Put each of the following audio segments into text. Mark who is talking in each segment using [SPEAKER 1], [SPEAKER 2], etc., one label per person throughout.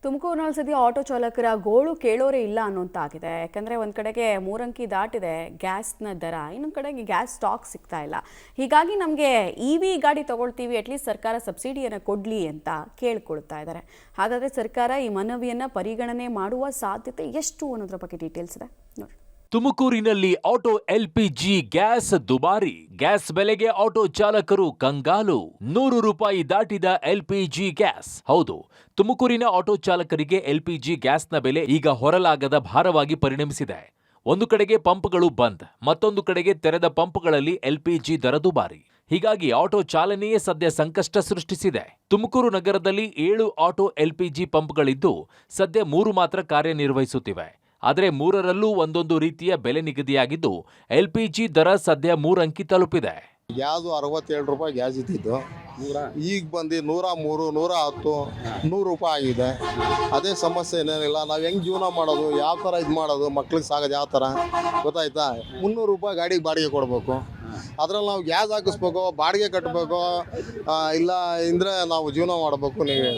[SPEAKER 1] ತುಮಕೂರಿನಲ್ಲಿ ಸದ್ಯ ಆಟೋ ಚಾಲಕರ ಗೋಳು ಕೇಳೋರೇ ಇಲ್ಲ ಅನ್ನೋಂತಾಗಿದೆ. ಯಾಕಂದರೆ ಒಂದು ಕಡೆಗೆ 3 ಅಂಕಿ ದಾಟಿದೆ ಗ್ಯಾಸ್ನ ದರ, ಇನ್ನೊಂದು ಕಡೆಗೆ ಗ್ಯಾಸ್ ಸ್ಟಾಕ್ ಸಿಗ್ತಾ ಇಲ್ಲ. ಹೀಗಾಗಿ ನಮಗೆ EV ಗಾಡಿ ತಗೊಳ್ತೀವಿ, ಅಟ್ಲೀಸ್ಟ್ ಸರ್ಕಾರ ಸಬ್ಸಿಡಿಯನ್ನು ಕೊಡಲಿ ಅಂತ ಕೇಳ್ಕೊಳ್ತಾ ಇದ್ದಾರೆ. ಹಾಗಾದರೆ ಸರ್ಕಾರ ಈ ಮನವಿಯನ್ನು ಪರಿಗಣನೆ ಮಾಡುವ ಸಾಧ್ಯತೆ ಎಷ್ಟು ಅನ್ನೋದ್ರ ಬಗ್ಗೆ ಡೀಟೇಲ್ಸ್ ಇದೆ ನೋಡಿ.
[SPEAKER 2] ತುಮಕೂರಿನಲ್ಲಿ ಆಟೋ LPG ಗ್ಯಾಸ್ ದುಬಾರಿ. ಗ್ಯಾಸ್ ಬೆಲೆಗೆ ಆಟೋ ಚಾಲಕರು ಕಂಗಾಲು. 100 ರೂಪಾಯಿ ದಾಟಿದ LPG ಗ್ಯಾಸ್. ಹೌದು, ತುಮಕೂರಿನ ಆಟೋ ಚಾಲಕರಿಗೆ LPG ಗ್ಯಾಸ್ನ ಬೆಲೆ ಈಗ ಹೊರಲಾಗದ ಭಾರವಾಗಿ ಪರಿಣಮಿಸಿದೆ. ಒಂದು ಕಡೆಗೆ ಪಂಪ್ಗಳು ಬಂದ್, ಮತ್ತೊಂದು ಕಡೆಗೆ ತೆರೆದ ಪಂಪ್ಗಳಲ್ಲಿ LPG ದರ ದುಬಾರಿ. ಹೀಗಾಗಿ ಆಟೋ ಚಾಲನೆಯೇ ಸದ್ಯ ಸಂಕಷ್ಟ ಸೃಷ್ಟಿಸಿದೆ. ತುಮಕೂರು ನಗರದಲ್ಲಿ 7 ಆಟೋ LPG ಪಂಪ್ಗಳಿದ್ದು ಸದ್ಯ 3 ಮಾತ್ರ ಕಾರ್ಯನಿರ್ವಹಿಸುತ್ತಿವೆ. ಆದರೆ 3ರಲ್ಲೂ ಒಂದೊಂದು ರೀತಿಯ ಬೆಲೆ ನಿಗದಿಯಾಗಿದ್ದು LPG ದರ ಸದ್ಯ 3 ಅಂಕಿ ತಲುಪಿದೆ.
[SPEAKER 3] ಗ್ಯಾಸ್ 67 ರೂಪಾಯಿ ಗ್ಯಾಸ್ ಇದ್ದಿದ್ದು ಈಗ ಬಂದು 103, 110, 100 ರೂಪಾಯಿ ಆಗಿದೆ. ಅದೇ ಸಮಸ್ಯೆ ಏನೇನಿಲ್ಲ. ನಾವು ಹೆಂಗೆ ಜೀವನ ಮಾಡೋದು, ಯಾವ ಥರ ಇದು ಮಾಡೋದು, ಮಕ್ಳಿಗೆ ಸಾಗೋದು ಯಾವ ಥರ ಗೊತ್ತಾಯ್ತಾ? 300 ರೂಪಾಯಿ ಗಾಡಿಗೆ ಬಾಡಿಗೆ ಕೊಡಬೇಕು. ಅದ್ರಲ್ಲಿ ನಾವು ಗ್ಯಾಸ್ ಹಾಕಿಸ್ಬೇಕು, ಬಾಡಿಗೆ ಕಟ್ಟಬೇಕು, ಇಲ್ಲ ಅಂದರೆ ನಾವು ಜೀವನ ಮಾಡಬೇಕು. ನೀವು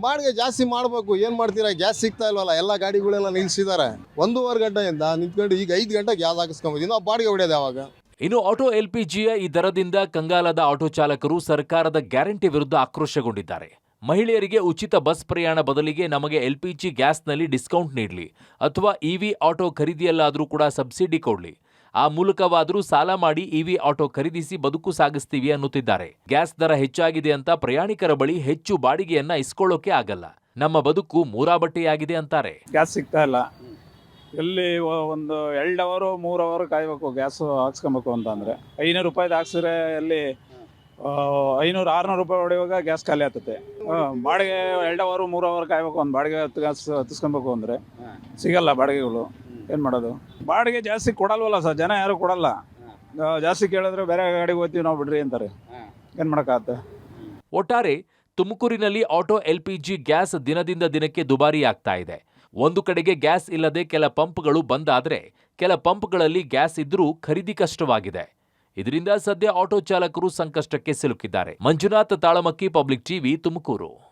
[SPEAKER 3] ಬಾಡಿಗೆ ಜಾಸ್ತಿ ಮಾಡಬೇಕು. ಏನು ಮಾಡ್ತೀರಾ? ಗ್ಯಾಸ್ ಸಿಗ್ತಾ ಇಲ್ವಲ್ಲ, ಎಲ್ಲ ಗಾಡಿಗಳೆಲ್ಲ ನಿಲ್ಲಿಸಿದ್ದಾರೆ. 1.5 ಗಂಟೆಯಿಂದ ನಿಂತ್ಕೊಂಡು ಈಗ 5 ಗಂಟೆಗೆ ಗ್ಯಾಸ್ ಹಾಕಿಸ್ಕೊಂಬೋದು. ನಾವು ಬಾಡಿಗೆ ಹೊಡೆಯೋದು ಯಾವಾಗ?
[SPEAKER 2] ಇನ್ನು ಆಟೋ LPGಯ ಈ ದರದಿಂದ ಕಂಗಾಲಾದ ಆಟೋ ಚಾಲಕರು ಸರ್ಕಾರದ ಗ್ಯಾರಂಟಿ ವಿರುದ್ಧ ಆಕ್ರೋಶಗೊಂಡಿದ್ದಾರೆ. ಮಹಿಳೆಯರಿಗೆ ಉಚಿತ ಬಸ್ ಪ್ರಯಾಣ ಬದಲಿಗೆ ನಮಗೆ LPG ಗ್ಯಾಸ್ನಲ್ಲಿ ಡಿಸ್ಕೌಂಟ್ ನೀಡಲಿ, ಅಥವಾ EV ಆಟೋ ಖರೀದಿಯಲ್ಲಾದರೂ ಕೂಡ ಸಬ್ಸಿಡಿ ಕೊಡಲಿ. ಆ ಮೂಲಕವಾದರೂ ಸಾಲ ಮಾಡಿ EV ಆಟೋ ಖರೀದಿಸಿ ಬದುಕು ಸಾಗಿಸ್ತೀವಿ ಅನ್ನುತ್ತಿದ್ದಾರೆ. ಗ್ಯಾಸ್ ದರ ಹೆಚ್ಚಾಗಿದೆ ಅಂತ ಪ್ರಯಾಣಿಕರ ಬಳಿ ಹೆಚ್ಚು ಬಾಡಿಗೆಯನ್ನ ಇಸ್ಕೊಳ್ಳೋಕೆ ಆಗಲ್ಲ. ನಮ್ಮ ಬದುಕು ಮೂರಾಬಟ್ಟೆಯಾಗಿದೆ ಅಂತಾರೆ.
[SPEAKER 4] ಗ್ಯಾಸ್ ಸಿಗ್ತಾ ಇಲ್ಲ. ಎಲ್ಲಿ ಒಂದು 2 ಅವರ್ 3 ಅವರ್ ಕಾಯಬೇಕು ಗ್ಯಾಸ್ ಹಾಕ್ಸ್ಕೊಬೇಕು ಅಂತಂದರೆ. 500 ರೂಪಾಯಿದು ಹಾಕ್ಸಿದ್ರೆ ಎಲ್ಲಿ 500-600 ರೂಪಾಯಿ ಹೊಡೆಯುವಾಗ ಗ್ಯಾಸ್ ಖಾಲಿ ಆಗ್ತದೆ. ಬಾಡಿಗೆ 2 ಅವರ್ 3 ಅವರ್ ಕಾಯಬೇಕು. ಒಂದು ಬಾಡಿಗೆ ಗ್ಯಾಸ್ ಹತ್ತಿಸ್ಕೊಬೇಕು ಅಂದರೆ ಸಿಗಲ್ಲ ಬಾಡಿಗೆಗಳು. ಏನು ಮಾಡೋದು? ಬಾಡಿಗೆ ಜಾಸ್ತಿ ಕೊಡಲ್ವಲ್ಲ ಸರ್, ಜನ ಯಾರು ಕೊಡಲ್ಲ. ಜಾಸ್ತಿ ಕೇಳಿದ್ರೆ ಬೇರೆ ಗಾಡಿಗೆ ಹೋಗ್ತೀವಿ ನಾವು ಬಿಡ್ರಿ ಅಂತಾರೆ. ಏನು ಮಾಡೋಕ್ಕಾಗತ್ತೆ?
[SPEAKER 2] ಒಟ್ಟಾರೆ ತುಮಕೂರಿನಲ್ಲಿ ಆಟೋ LPG ಗ್ಯಾಸ್ ದಿನದಿಂದ ದಿನಕ್ಕೆ ದುಬಾರಿ ಆಗ್ತಾ ಇದೆ. ಒಂದು ಕಡೆಗೆ ಗ್ಯಾಸ್ ಇಲ್ಲದೆ ಕೆಲ ಪಂಪ್ಗಳು ಬಂದ್ ಆದ್ರೆ ಕೆಲ ಪಂಪ್ಗಳಲ್ಲಿ ಗ್ಯಾಸ್ ಇದ್ರೂ ಖರೀದಿ ಕಷ್ಟವಾಗಿದೆ. ಇದರಿಂದ ಸದ್ಯ ಆಟೋ ಚಾಲಕರು ಸಂಕಷ್ಟಕ್ಕೆ ಸಿಲುಕಿದ್ದಾರೆ. Manjunath Talamakki, public TV, Tumakuru.